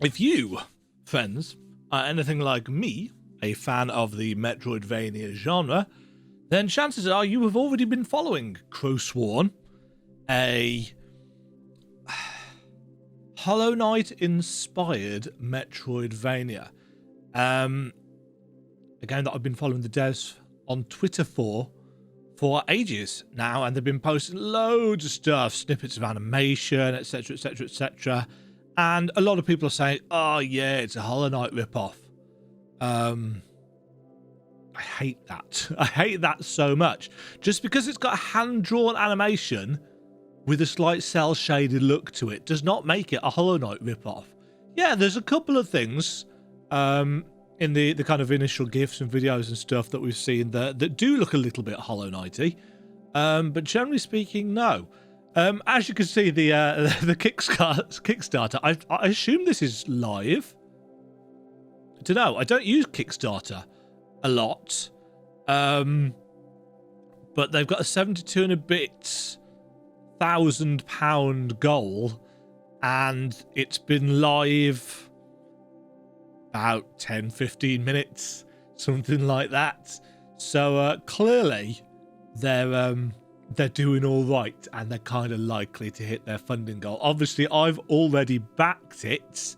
If you, friends, are anything like me, a fan of the Metroidvania genre, then chances are you have already been following Crowsworn, a Hollow Knight-inspired Metroidvania. A game that I've been following the devs on Twitter for ages now, and they've been posting loads of stuff, snippets of animation, etc, etc, etc. And a lot of people are saying, oh yeah, it's a Hollow Knight ripoff. I hate that. I hate that so much. Just because it's got a hand-drawn animation with a slight cel-shaded look to it does not make it a Hollow Knight ripoff. Yeah, there's a couple of things in the kind of initial GIFs and videos and stuff that we've seen that do look a little bit Hollow Knighty. But generally speaking, no. As you can see, the Kickstarter, I assume this is live. I don't know. I don't use Kickstarter a lot. But they've got a 72 and a bit £1,000 goal, and it's been live about 10-15 minutes, something like that. So clearly they're doing all right, and they're kind of likely to hit their funding goal. Obviously I've already backed it,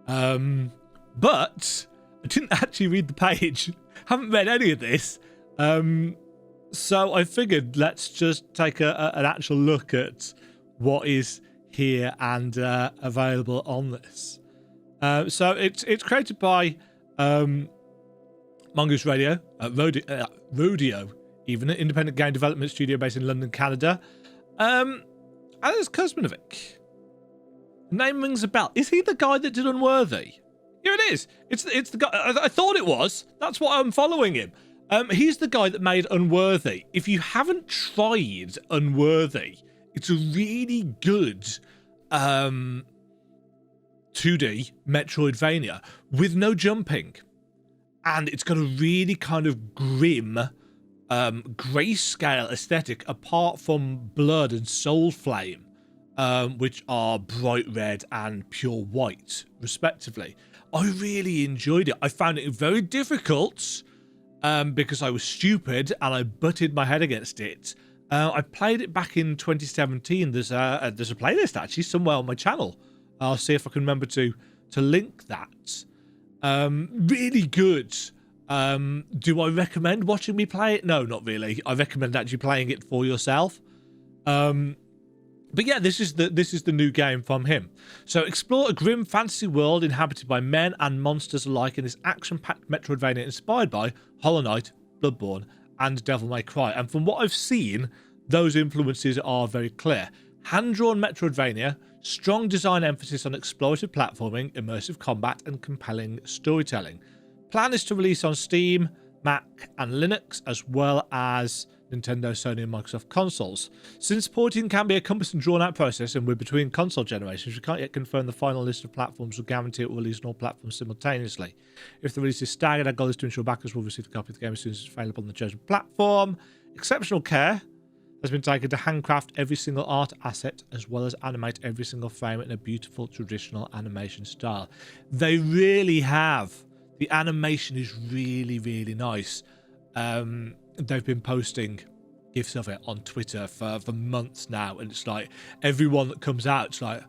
but I didn't actually read the page. Haven't read any of this. So I figured let's just take an actual look at what is here and available on this. So it's created by Mongoose Rodeo, Rodeo, even an independent game development studio based in London, Canada. Aleksandar Kuzmanovic. Name rings a bell. Is he the guy that did Unworthy? Here it is. It's the guy. I thought it was. That's why I'm following him. He's the guy that made Unworthy. If you haven't tried Unworthy, it's a really good 2D Metroidvania with no jumping. And it's got a really kind of grim grayscale aesthetic, apart from Blood and Soul Flame, which are bright red and pure white, respectively. I really enjoyed it. I found it very difficult because I was stupid and I butted my head against it. I played it back in 2017. There's a playlist actually somewhere on my channel. I'll see if I can remember to link that. Really good. Do I recommend watching me play it? No, not really. I recommend actually playing it for yourself. But yeah, this is the new game from him. So explore a grim fantasy world inhabited by men and monsters alike in this action-packed Metroidvania inspired by Hollow Knight, Bloodborne, and Devil May Cry. And from what I've seen, those influences are very clear. Hand-drawn Metroidvania, strong design emphasis on explorative platforming, immersive combat, and compelling storytelling. Plan is to release on Steam, Mac, and Linux, as well as Nintendo, Sony, and Microsoft consoles. Since porting can be a cumbersome, drawn-out process, and we're between console generations, we can't yet confirm the final list of platforms or guarantee it will release on all platforms simultaneously. If the release is staggered, our goal is to ensure backers will receive a copy of the game as soon as it's available on the chosen platform. Exceptional care has been taken to handcraft every single art asset, as well as animate every single frame in a beautiful traditional animation style. They really have. The animation is really, really nice. They've been posting GIFs of it on Twitter for months now, and it's like everyone that comes out, it's like,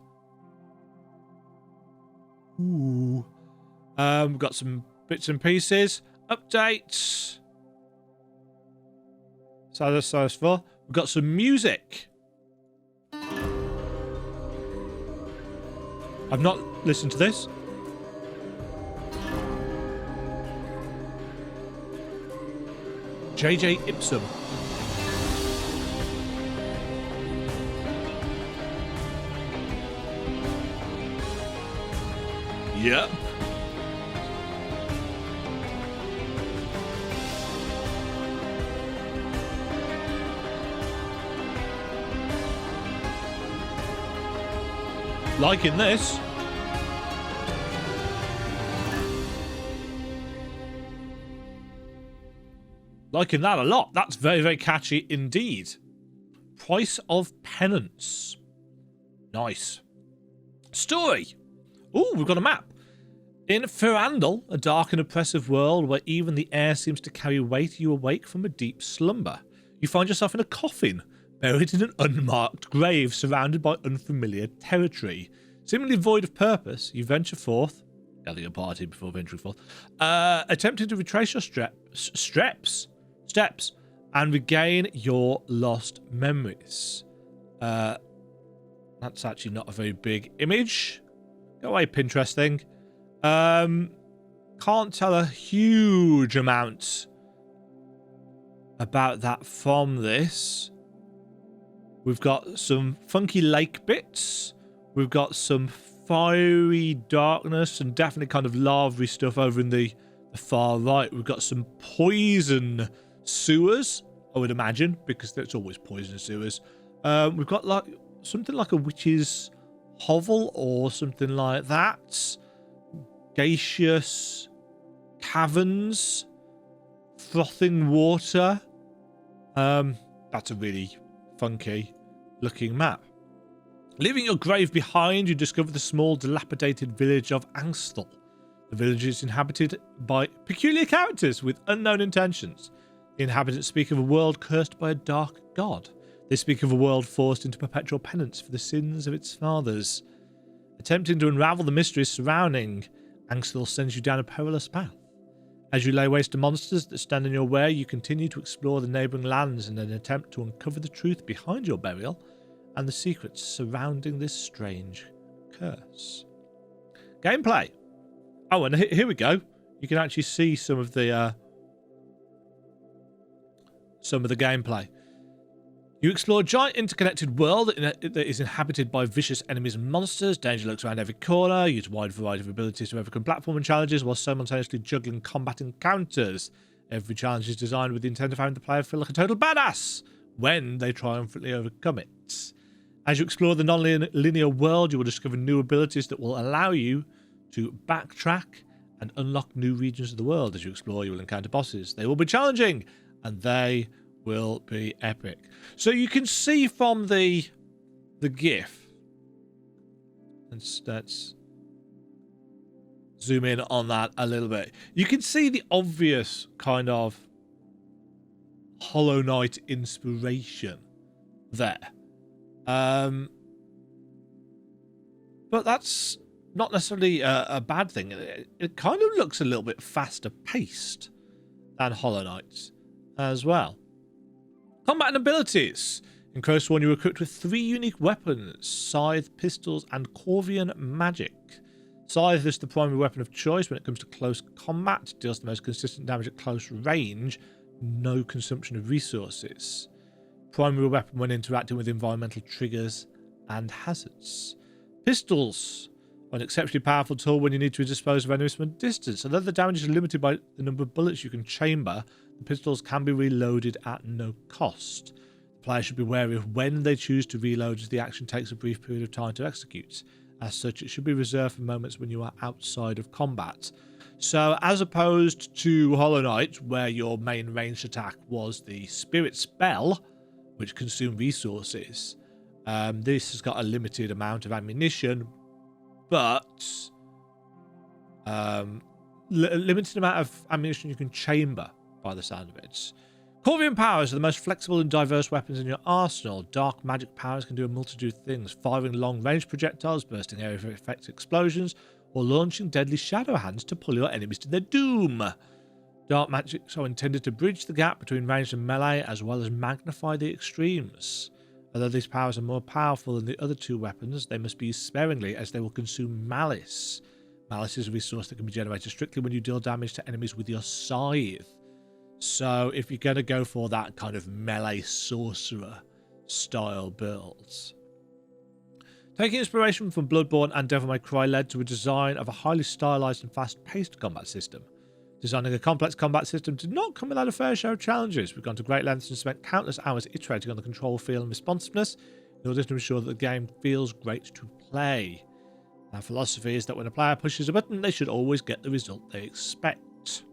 ooh. We've got some bits and pieces, updates. So that's so far. We've got some music. I've not listened to this. JJ Ipsum. Yep. Liking this. Liking that a lot. That's very, very catchy indeed. Price of Penance. Nice. Story. Ooh, we've got a map. In Ferandal, a dark and oppressive world where even the air seems to carry weight, you awake from a deep slumber. You find yourself in a coffin, buried in an unmarked grave surrounded by unfamiliar territory. Seemingly void of purpose, you venture forth, gather your party before venturing forth, attempting to retrace your steps, and regain your lost memories. That's actually not a very big image. Go away, Pinterest thing. Can't tell a huge amount about that from this. We've got some funky lake bits. We've got some fiery darkness and definitely kind of lavary stuff over in the far right. We've got some poison sewers, I would imagine, because there's always poison sewers. We've got like something like a witch's hovel or something like that. Gaseous caverns, frothing water. That's a really funky looking map. Leaving your grave behind, you discover the small dilapidated village of Angstel. The village is inhabited by peculiar characters with unknown intentions. The inhabitants speak of a world cursed by a dark god. They speak of a world forced into perpetual penance for the sins of its fathers. Attempting to unravel the mysteries surrounding Angstel sends you down a perilous path. As you lay waste to monsters that stand in your way, you continue to explore the neighbouring lands in an attempt to uncover the truth behind your burial and the secrets surrounding this strange curse. Gameplay. Oh, and here we go. You can actually see some of the gameplay. You explore a giant interconnected world that is inhabited by vicious enemies and monsters. Danger lurks around every corner. Use a wide variety of abilities to overcome platforming challenges while simultaneously juggling combat encounters. Every challenge is designed with the intent of having the player feel like a total badass when they triumphantly overcome it. As you explore the non-linear world, you will discover new abilities that will allow you to backtrack and unlock new regions of the world. As you explore, you will encounter bosses. They will be challenging, and they will be epic. So you can see from the GIF. Let's zoom in on that a little bit. You can see the obvious kind of Hollow Knight inspiration there. But that's not necessarily a bad thing. It kind of looks a little bit faster paced than Hollow Knight as well. Combat and abilities. In Crowsworn, you are equipped with 3 unique weapons: Scythe, Pistols, and Corvian Magic. Scythe is the primary weapon of choice when it comes to close combat. It deals the most consistent damage at close range. No consumption of resources. Primary weapon when interacting with environmental triggers and hazards. Pistols are an exceptionally powerful tool when you need to dispose of enemies from a distance. Although the damage is limited by the number of bullets you can chamber, the pistols can be reloaded at no cost. The player should be wary of when they choose to reload, as the action takes a brief period of time to execute. As such, it should be reserved for moments when you are outside of combat. So, as opposed to Hollow Knight, where your main ranged attack was the Spirit Spell, which consumed resources, this has got a limited amount of ammunition, but limited amount of ammunition you can chamber, by the sound of it. Corvian powers are the most flexible and diverse weapons in your arsenal. Dark magic powers can do a multitude of things: firing long-range projectiles, bursting area effect explosions, or launching deadly shadow hands to pull your enemies to their doom. Dark magics are intended to bridge the gap between ranged and melee, as well as magnify the extremes. Although these powers are more powerful than the other 2 weapons, they must be used sparingly, as they will consume malice. Malice is a resource that can be generated strictly when you deal damage to enemies with your scythe. So if you're going to go for that kind of melee sorcerer style builds. Taking inspiration from Bloodborne and Devil May Cry led to a design of a highly stylized and fast-paced combat system. Designing a complex combat system did not come without a fair share of challenges. We've gone to great lengths and spent countless hours iterating on the control, feel and responsiveness in order to ensure that the game feels great to play. Our philosophy is that when a player pushes a button, they should always get the result they expect.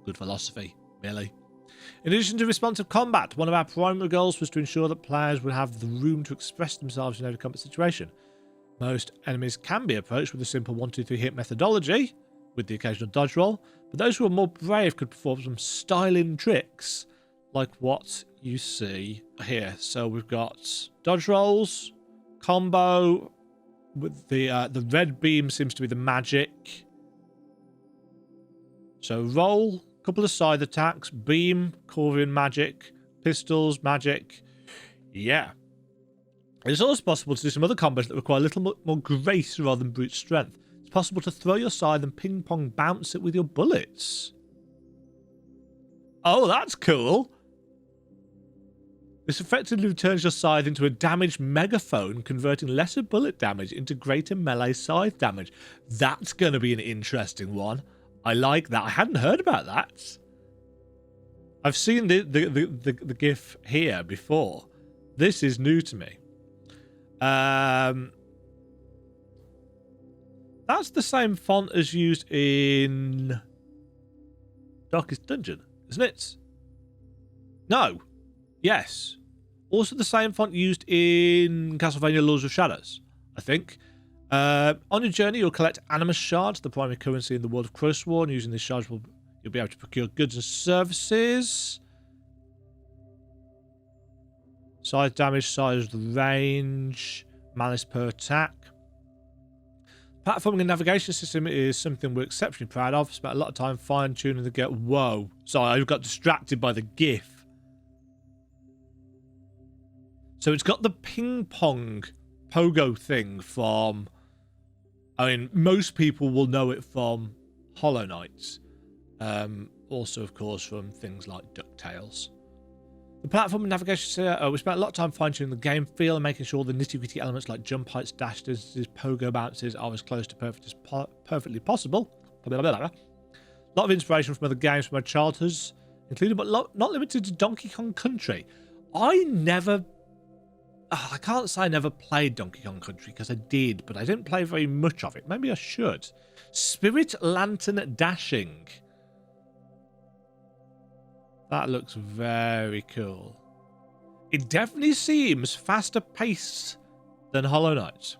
Good philosophy, really. In addition to responsive combat, one of our primary goals was to ensure that players would have the room to express themselves in every combat situation. Most enemies can be approached with a simple 1-2-3 hit methodology, with the occasional dodge roll, but those who are more brave could perform some styling tricks, like what you see here. So we've got dodge rolls, combo, with the red beam seems to be the magic. So roll, couple of side attacks, beam, Corvian magic, pistols, magic. Yeah. It's also possible to do some other combos that require a little more grace rather than brute strength. It's possible to throw your scythe and ping-pong bounce it with your bullets. Oh, that's cool. This effectively turns your scythe into a damaged megaphone, converting lesser bullet damage into greater melee scythe damage. That's going to be an interesting one. I like that. I hadn't heard about that. I've seen the GIF here before. This is new to me. That's the same font as used in Darkest Dungeon, isn't it? No. Yes. Also the same font used in Castlevania Lords of Shadows, I think. On your journey, you'll collect animus shards, the primary currency in the world of Crowsworn. Using these shards, you'll be able to procure goods and services. Size damage, size range, malice per attack. Platforming and navigation system is something we're exceptionally proud of. Spent a lot of time fine-tuning the get. Whoa. Sorry, I got distracted by the GIF. So it's got the ping-pong pogo thing from... I mean, most people will know it from Hollow Knight. Also, of course, from things like DuckTales. The platform and navigation, we spent a lot of time fine-tuning the game feel and making sure the nitty-gritty elements like jump heights, dash distances, pogo bounces are as close to perfect as perfectly possible. A lot of inspiration from other games from my childhood, including but not limited to Donkey Kong Country. I can't say I never played Donkey Kong Country, because I did, but I didn't play very much of it. Maybe I should. Spirit Lantern Dashing. That looks very cool. It definitely seems faster paced than Hollow Knight.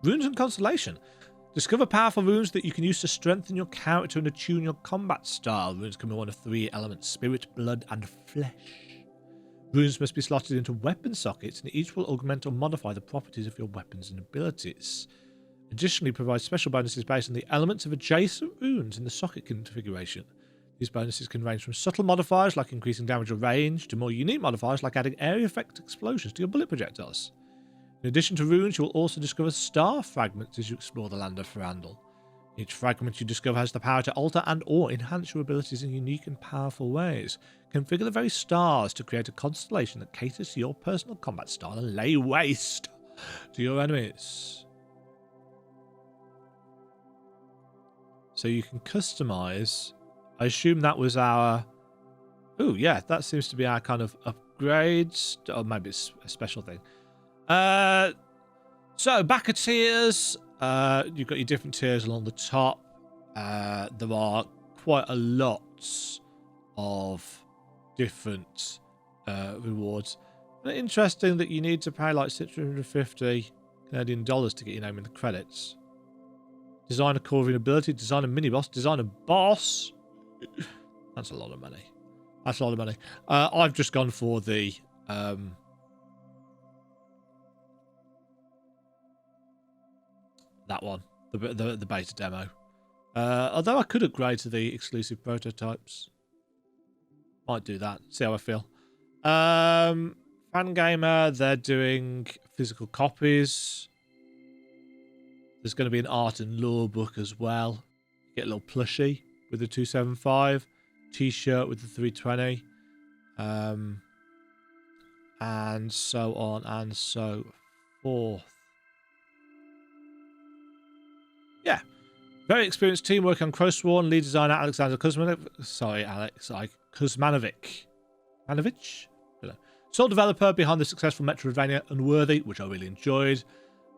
Runes and Constellation. Discover powerful runes that you can use to strengthen your character and attune your combat style. Runes come in one of 3 elements: spirit, blood, and flesh. Runes must be slotted into weapon sockets, and each will augment or modify the properties of your weapons and abilities. Additionally, provide special bonuses based on the elements of adjacent runes in the socket configuration. These bonuses can range from subtle modifiers like increasing damage or range to more unique modifiers like adding area effect explosions to your bullet projectiles. In addition to runes, you will also discover star fragments as you explore the land of Ferandal. Each fragment you discover has the power to alter and or enhance your abilities in unique and powerful ways. Configure the very stars to create a constellation that caters to your personal combat style and lay waste to your enemies. So you can customize... I assume that was our... Oh, yeah, that seems to be our kind of upgrades. Or maybe it's a special thing. So, back at tiers. You've got your different tiers along the top. There are quite a lot of different rewards. But interesting that you need to pay like 650 Canadian dollars to get your name in the credits. Design a Corvian ability, design a mini-boss, design a boss... That's a lot of money. That's a lot of money. I've just gone for the that one, the beta demo. Although I could upgrade to the exclusive prototypes. Might do that. See how I feel. Fangamer, they're doing physical copies. There's going to be an art and lore book as well. Get a little plushie with the 275, t-shirt with the 320, and so on and so forth. Yeah, very experienced team working on Crowsworn. Lead designer Aleksandar Kuzmanovic. Sole developer behind the successful Metroidvania Unworthy, which I really enjoyed.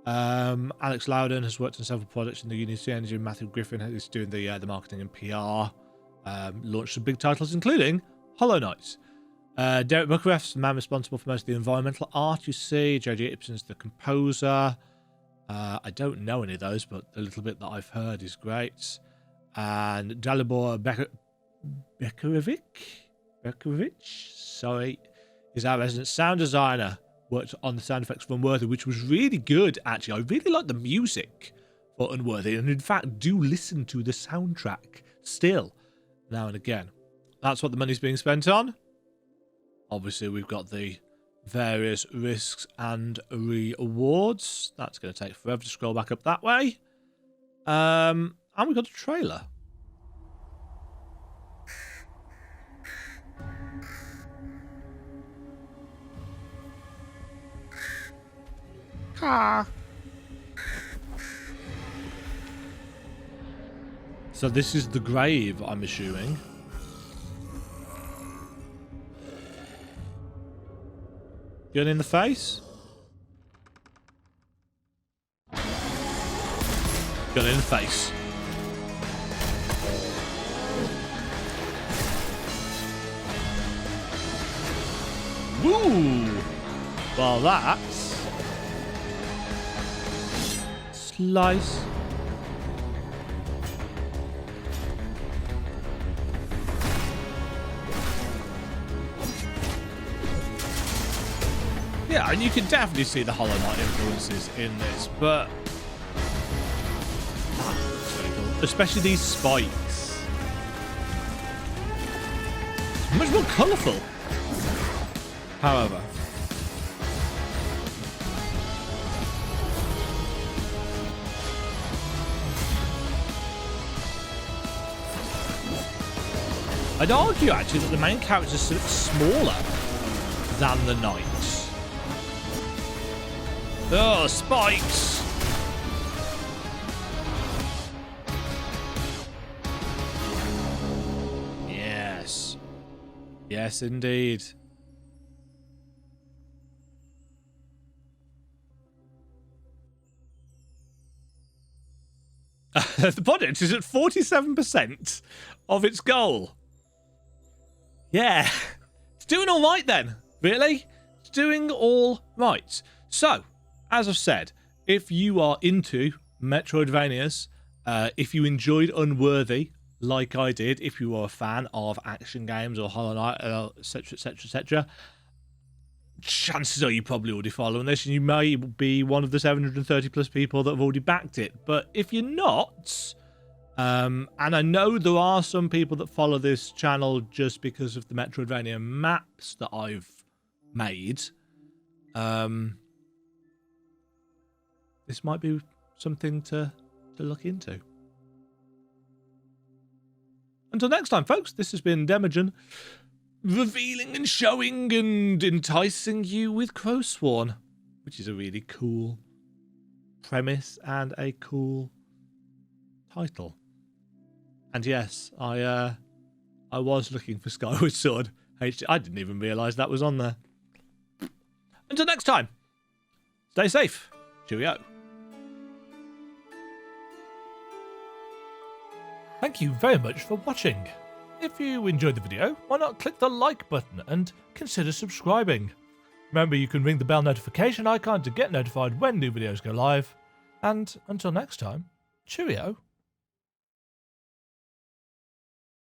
Alex Loudon has worked on several projects in the Unity engine. Matthew Griffin is doing the marketing and PR. Launched some big titles, including Hollow Knight. Derek Muckreff's the man responsible for most of the environmental art you see. J.J. Ibsen's the composer. I don't know any of those, but the little bit that I've heard is great. And Dalibor Bekovic, sorry, is our resident sound designer. Worked on the sound effects for Unworthy, which was really good, actually. I really like the music for Unworthy, and in fact, do listen to the soundtrack still, now and again. That's what the money's being spent on. Obviously, we've got the various risks and rewards. That's going to take forever to scroll back up that way. And we've got a trailer. Car. So this is the grave, I'm assuming. Gun in the face? Gun in the face. Woo! Well, that's... Slice. Yeah, and you can definitely see the Hollow Knight influences in this, but... That's really cool. Especially these spikes. It's much more colourful. However. I'd argue, actually, that the main character is smaller than the knight. Oh, spikes! Yes. Yes, indeed. The project is at 47% of its goal. Yeah. It's doing all right then. Really? It's doing all right. So, as I've said, if you are into Metroidvanias, if you enjoyed Unworthy, like I did, if you are a fan of action games or Hollow Knight, etc., etc., etc., chances are you probably already following this, and you may be one of the 730 plus people that have already backed it. But if you're not, and I know there are some people that follow this channel just because of the Metroidvania maps that I've made, this might be something to look into. Until next time, folks, this has been Demagen, revealing and showing and enticing you with Crowsworn, which is a really cool premise and a cool title. And yes, I was looking for Skyward Sword HD. I didn't even realise that was on there. Until next time, stay safe. Cheerio. Thank you very much for watching. If you enjoyed the video, why not click the like button and consider subscribing. Remember, you can ring the bell notification icon to get notified when new videos go live. And until next time, cheerio.